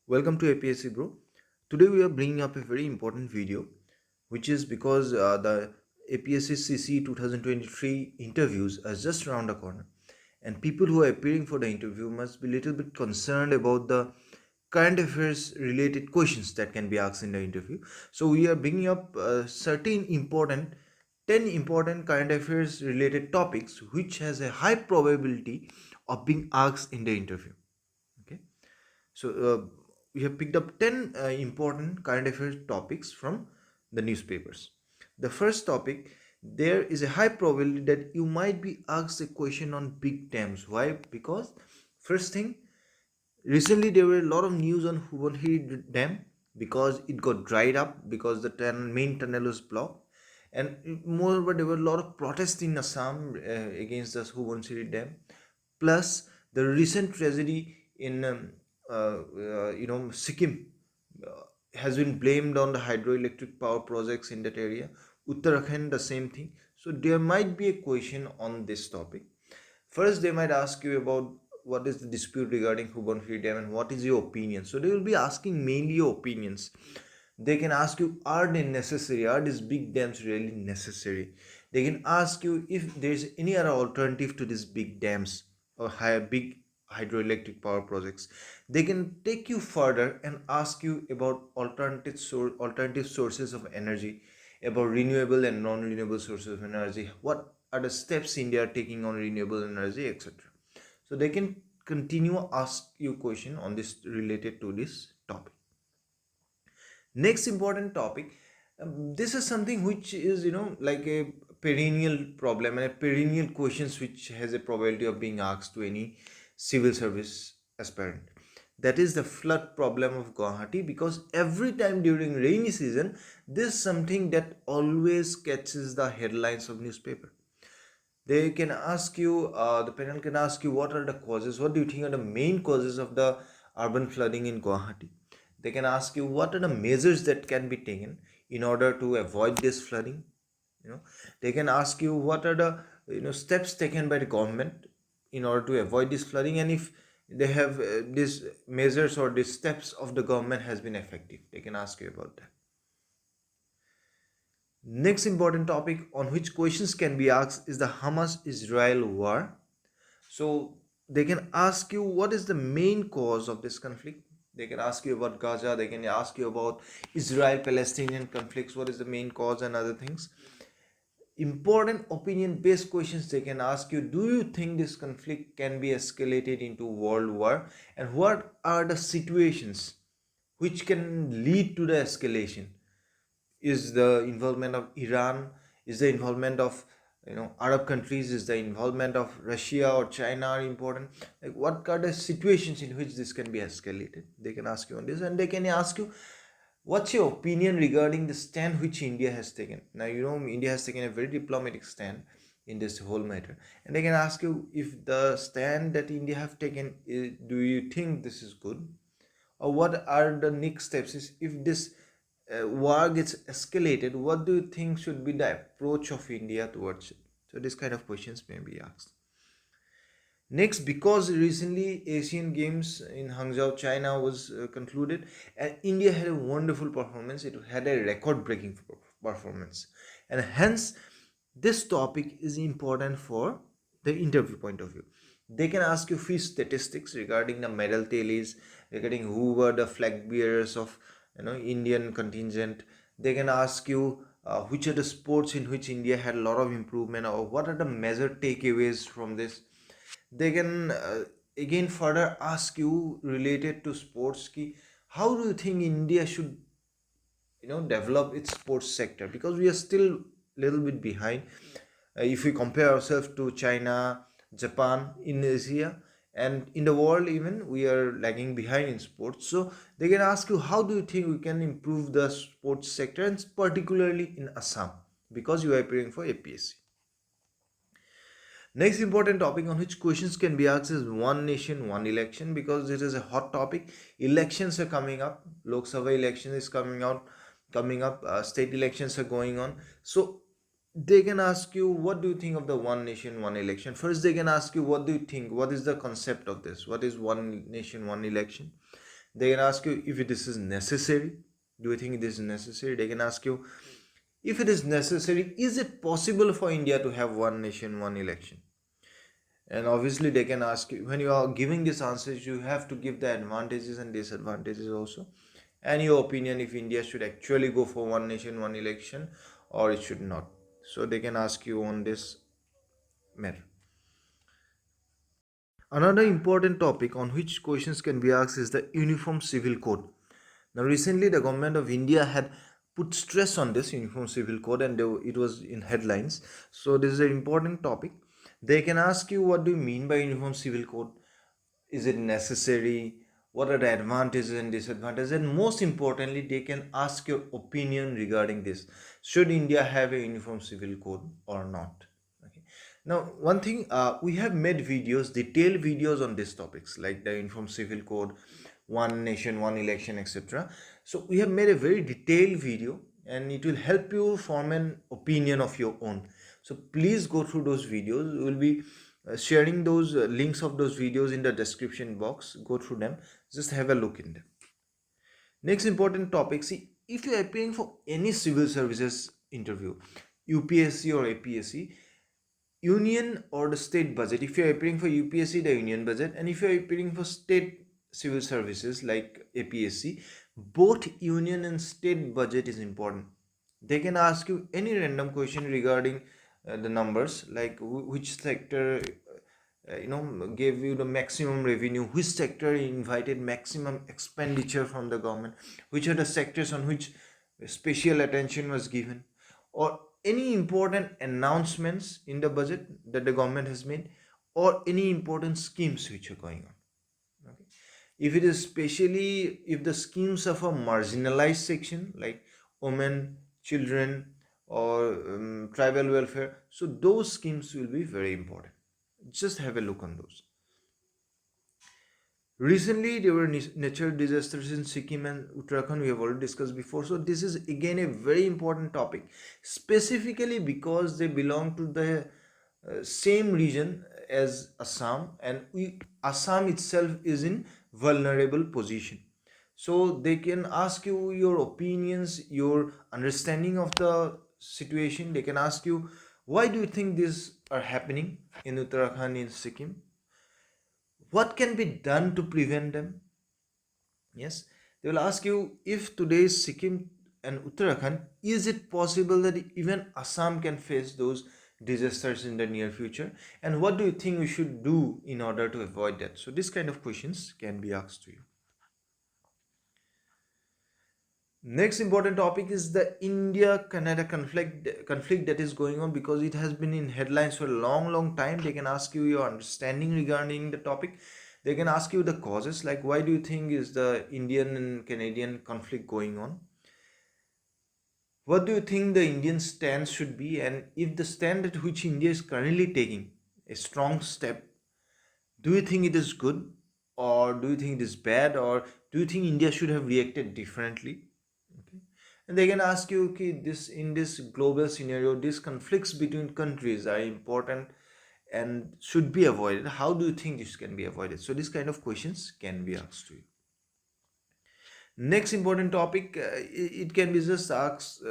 Welcome to APSC bro. Today we are bringing up a very important video, which is because the APSC CCE 2023 interviews are just around the corner, and people who are appearing for the interview must be little bit concerned about the current affairs related questions that can be asked in the interview. So we are bringing up certain important 10 important current affairs related topics which has a high probability of being asked in the interview. Okay. So we have picked up 10 important current affairs topics from the newspapers. The first topic, there is a high probability that you might be asked a question on big dams. Why? Because first thing, recently there were a lot of news on Hubonhiri Dam because it got dried up because the main tunnel was blocked. And moreover, there were a lot of protests in Assam against the Hubonhiri Dam. Plus, the recent tragedy in Sikkim has been blamed on the hydroelectric power projects in that area. Uttarakhand, the same thing. So there might be a question on this topic. First, they might ask you about what is the dispute regarding Hubonhiri Dam and what is your opinion. So they will be asking mainly your opinions. They can ask you, are they necessary? Are these big dams really necessary? They can ask you if there is any other alternative to these big dams or big hydroelectric power projects. They can take you further and ask you about alternative sources of energy, about renewable and non-renewable sources of energy. What are the steps India are taking on renewable energy, etc. So they can continue ask you question on this related to this topic. Next important topic, this is something which is like a perennial problem and a perennial questions which has a probability of being asked to any civil service aspirant. That is the flood problem of Guwahati, because every time during rainy season this is something that always catches the headlines of newspaper. They can ask you, the panel can ask you, what are the causes? What do you think are the main causes of the urban flooding in Guwahati? They can ask you, what are the measures that can be taken in order to avoid this flooding? They can ask you, what are the steps taken by the government in order to avoid this flooding, and if they have these measures or these steps of the government has been effective. They can ask you about that. Next important topic on which questions can be asked is the Hamas Israel War. So they can ask you, what is the main cause of this conflict? They can ask you about Gaza, they can ask you about Israel Palestinian conflicts, what is the main cause, and other things. Important opinion based questions they can ask you, do you think this conflict can be escalated into world war, and what are the situations which can lead to the escalation? Is the involvement of Iran, is the involvement of Arab countries, is the involvement of Russia or China are important? Like, what are the situations in which this can be escalated? They can ask you on this, and they can ask you, what's your opinion regarding the stand which India has taken? Now India has taken a very diplomatic stand in this whole matter, and they can ask you, if the stand that India have taken, do you think this is good, or what are the next steps? Is if this war gets escalated, what do you think should be the approach of India towards it? So this kind of questions may be asked. Next, because recently Asian Games in Hangzhou, China was concluded, and India had a wonderful performance. It had a record-breaking performance, and hence this topic is important for the interview point of view. They can ask you few statistics regarding the medal tallies, regarding who were the flag bearers of Indian contingent. They can ask you which are the sports in which India had a lot of improvement, or what are the major takeaways from this. They can again further ask you related to sports ki, how do you think India should develop its sports sector, because we are still a little bit behind if we compare ourselves to China, Japan in Asia, and in the world even we are lagging behind in sports. So they can ask you, how do you think we can improve the sports sector, and particularly in Assam, because you are appearing for APSC. Next important topic on which questions can be asked is one nation, one election, because it is a hot topic. Elections are coming up. Lok Sabha election is coming up. State elections are going on. So they can ask you, what do you think of the one nation, one election? First, they can ask you, what do you think? What is the concept of this? What is one nation, one election? They can ask you if this is necessary. Do you think this is necessary? They can ask you, if it is necessary, is it possible for India to have one nation, one election? And obviously, they can ask you, when you are giving these answers, you have to give the advantages and disadvantages also, and your opinion if India should actually go for one nation, one election, or it should not. So they can ask you on this matter. Another important topic on which questions can be asked is the Uniform Civil Code. Now, recently, the government of India had put stress on this Uniform Civil Code, and it was in headlines. So, this is an important topic. They can ask you, what do you mean by Uniform Civil Code? Is it necessary? What are the advantages and disadvantages? And most importantly, they can ask your opinion regarding this. Should India have a Uniform Civil Code or not? Okay. Now, one thing, we have made videos, detailed videos on these topics, like the Uniform Civil Code, one nation, one election, etc. So we have made a very detailed video, and it will help you form an opinion of your own. So please go through those videos. We will be sharing those links of those videos in the description box. Go through them, just have a look in them. Next important topic, see, if you are appearing for any civil services interview, UPSC or APSC, union or the state budget, if you are appearing for UPSC, the union budget, and if you are appearing for state civil services like APSC, both union and state budget is important. They can ask you any random question regarding the numbers, like which sector gave you the maximum revenue, which sector invited maximum expenditure from the government, which are the sectors on which special attention was given, or any important announcements in the budget that the government has made, or any important schemes which are going on. Okay. If it is especially if the schemes of a marginalized section like women, children, or tribal welfare, so those schemes will be very important. Just have a look on those. Recently, there were natural disasters in Sikkim and Uttarakhand. We have already discussed before. So this is again a very important topic, specifically because they belong to the same region as Assam, and Assam itself is in vulnerable position. So they can ask you your opinions, your understanding of the situation. They can ask you, why do you think these are happening in Uttarakhand, in Sikkim? What can be done to prevent them? Yes, they will ask you, if today's Sikkim and Uttarakhand, is it possible that even Assam can face those disasters in the near future? And what do you think we should do in order to avoid that? So, this kind of questions can be asked to you. Next important topic is the India-Canada conflict that is going on, because it has been in headlines for a long time. They can ask you your understanding regarding the topic. They can ask you the causes, like why do you think is the Indian and Canadian conflict going on? What do you think the Indian stance should be? And if the stand at which India is currently taking a strong step, do you think it is good, or do you think it is bad, or do you think India should have reacted differently? Okay. And they can ask you, okay, this in this global scenario, these conflicts between countries are important and should be avoided. How do you think this can be avoided? So these kind of questions can be asked to you. Next important topic, it can be just asked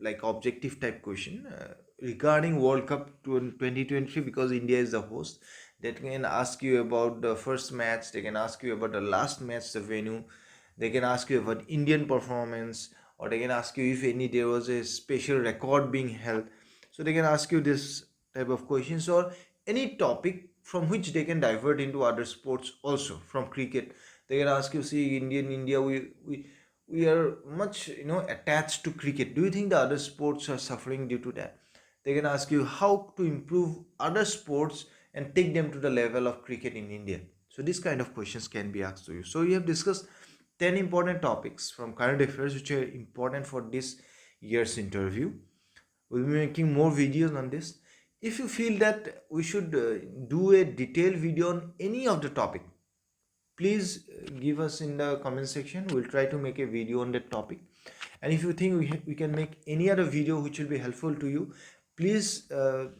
like objective type question regarding World Cup 2023, because India is the host. They can ask you about the first match, they can ask you about the last match, the venue, they can ask you about Indian performance, or they can ask you if any there was a special record being held. So they can ask you this type of questions, or any topic from which they can divert into other sports also. From cricket, they can ask you, see, India, we are much attached to cricket. Do you think the other sports are suffering due to that? They can ask you how to improve other sports and take them to the level of cricket in India. So these kind of questions can be asked to you. So we have discussed 10 important topics from current affairs which are important for this year's interview. We'll be making more videos on this. If you feel that we should do a detailed video on any of the topic, please give us in the comment section. We'll try to make a video on that topic. And if you think we can make any other video which will be helpful to you, please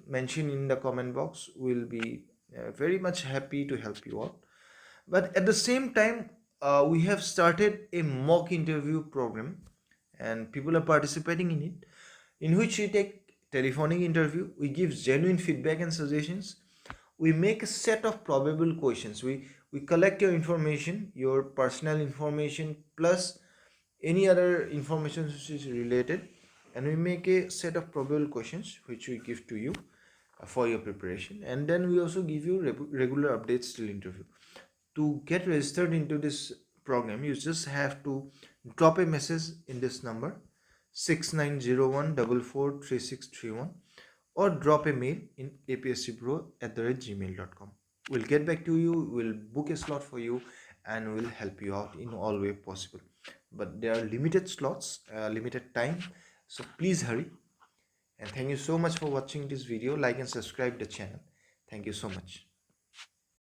mention in the comment box. We'll be very much happy to help you out. But at the same time, we have started a mock interview program, and people are participating in it, in which we take telephonic interview, we give genuine feedback and suggestions, we make a set of probable questions, we collect your information, your personal information plus any other information which is related, and we make a set of probable questions which we give to you for your preparation, and then we also give you regular updates till interview. To get registered into this program, you just have to drop a message in this number 6901443631, or drop a mail in apscpro@gmail.com. We'll get back to you, we'll book a slot for you, and we'll help you out in all way possible. But there are limited slots, limited time, so please hurry. And thank you so much for watching this video. Like and subscribe the channel. Thank you so much.